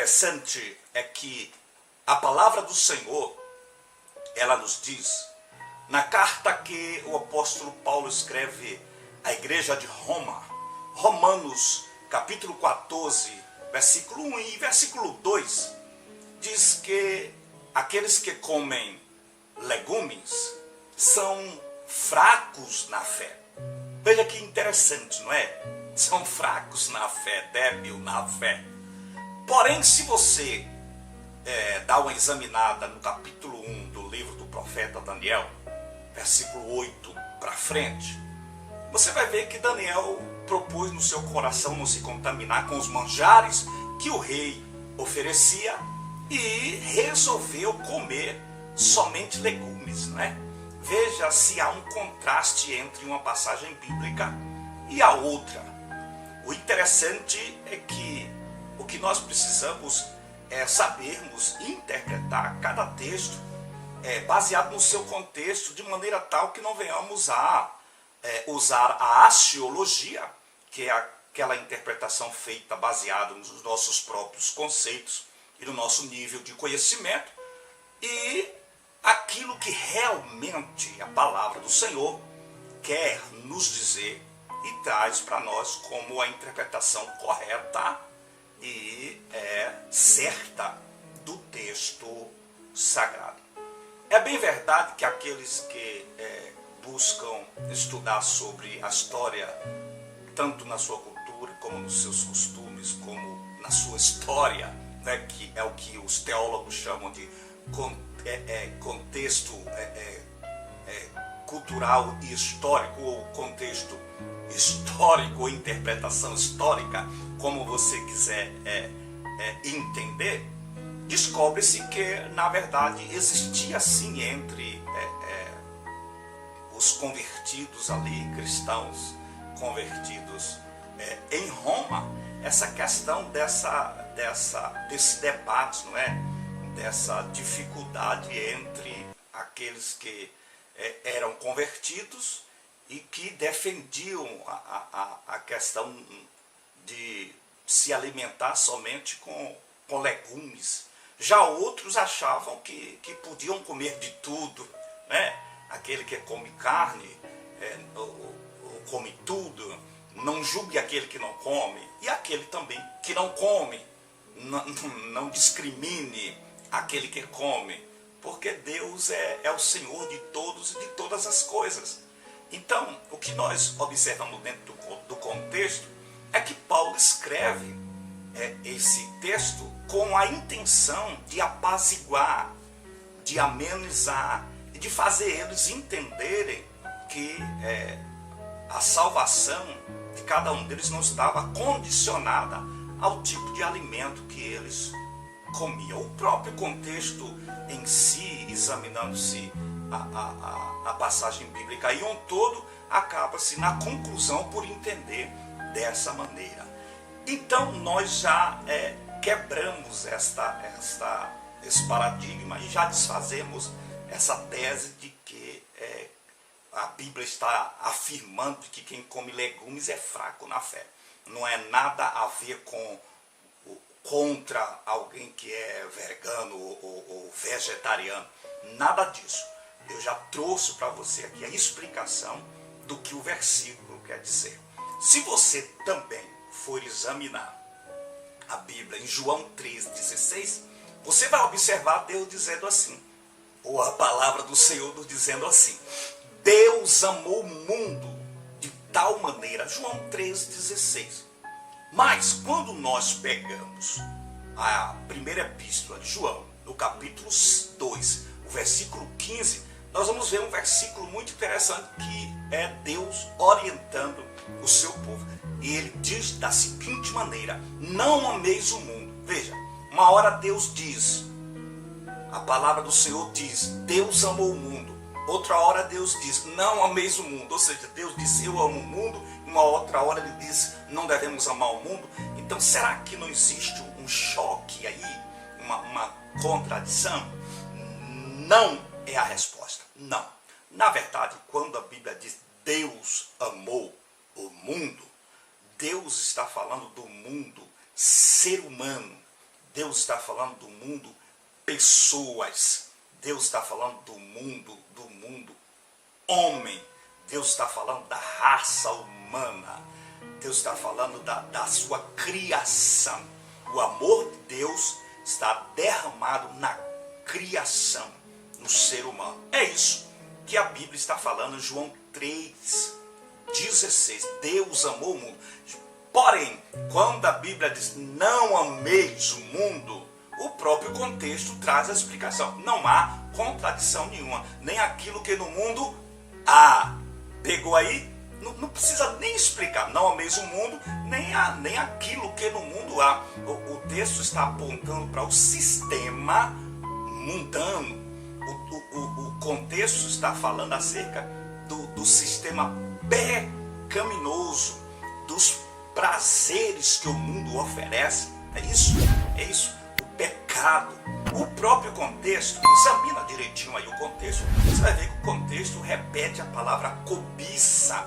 interessante é que a palavra do Senhor, ela nos diz, na carta que o apóstolo Paulo escreve à igreja de Roma, Romanos capítulo 14, versículo 1 e versículo 2, diz que aqueles que comem legumes são fracos na fé. Veja que interessante, não é? São fracos na fé, débil na fé. Porém, se você dá uma examinada no capítulo 1 do livro do profeta Daniel, versículo 8 para frente, você vai ver que Daniel propôs no seu coração não se contaminar com os manjares que o rei oferecia e resolveu comer somente legumes, não é? Veja se há um contraste entre uma passagem bíblica e a outra. O interessante é que o que nós precisamos é sabermos interpretar cada texto baseado no seu contexto, de maneira tal que não venhamos a usar a axiologia, que é aquela interpretação feita baseada nos nossos próprios conceitos e no nosso nível de conhecimento, e aquilo que realmente a palavra do Senhor quer nos dizer e traz para nós como a interpretação correta e certa do texto sagrado. É bem verdade que aqueles que buscam estudar sobre a história, tanto na sua cultura, como nos seus costumes, como na sua história, né, que é o que os teólogos chamam de contexto cultural e histórico, ou contexto histórico, ou interpretação histórica, como você quiser entender, descobre-se que, na verdade, existia sim entre os convertidos ali, cristãos convertidos em Roma, essa questão desse debate, não é? Dessa dificuldade entre aqueles que eram convertidos e que defendiam a questão de se alimentar somente com legumes. Já outros achavam que podiam comer de tudo, né? Aquele que come carne, come tudo, não julgue aquele que não come, e aquele também que não come, não discrimine aquele que come, porque Deus é o Senhor de todos e de todas as coisas. Então, o que nós observamos dentro do contexto é que Paulo escreve esse texto com a intenção de apaziguar, de amenizar e de fazer eles entenderem que a salvação de cada um deles não estava condicionada ao tipo de alimento que eles comiam. O próprio contexto em si, examinando-se a passagem bíblica e um todo, acaba-se na conclusão por entender dessa maneira. Então nós já quebramos esse paradigma e já desfazemos essa tese de que a Bíblia está afirmando que quem come legumes é fraco na fé. Não é nada a ver contra alguém que é vegano ou vegetariano. Nada disso. Eu já trouxe para você aqui a explicação do que o versículo quer dizer. Se você também for examinar a Bíblia em João 3,16, você vai observar Deus dizendo assim, ou a palavra do Senhor nos dizendo assim: Deus amou o mundo de tal maneira, João 3,16. Mas quando nós pegamos a primeira epístola de João, no capítulo 2, o versículo 15, nós vamos ver um versículo muito interessante que é Deus orientando o seu povo. E ele diz da seguinte maneira: não ameis o mundo. Veja, uma hora Deus diz, a palavra do Senhor diz, Deus amou o mundo. Outra hora Deus diz, não ameis o mundo. Ou seja, Deus diz, eu amo o mundo. Uma outra hora ele diz, não devemos amar o mundo. Então será que não existe um choque aí? Uma contradição? Não é a resposta. Não. Na verdade, quando a Bíblia diz Deus amou o mundo, Deus está falando do mundo ser humano. Deus está falando do mundo pessoas. Deus está falando do mundo homem. Deus está falando da raça humana. Deus está falando da sua criação. O amor de Deus está derramado na criação, no ser humano. É isso que a Bíblia está falando em João 3,16. Deus amou o mundo. Porém, quando a Bíblia diz não ameis o mundo, o próprio contexto traz a explicação. Não há contradição nenhuma. Nem aquilo que no mundo há. Pegou aí? Não precisa nem explicar. Não ameis o mundo, nem aquilo que no mundo há. O texto está apontando para o sistema mundano. O contexto está falando acerca do sistema pecaminoso, dos prazeres que o mundo oferece. É isso? É isso. O pecado. O próprio contexto, examina direitinho aí o contexto, você vai ver que o contexto repete a palavra cobiça.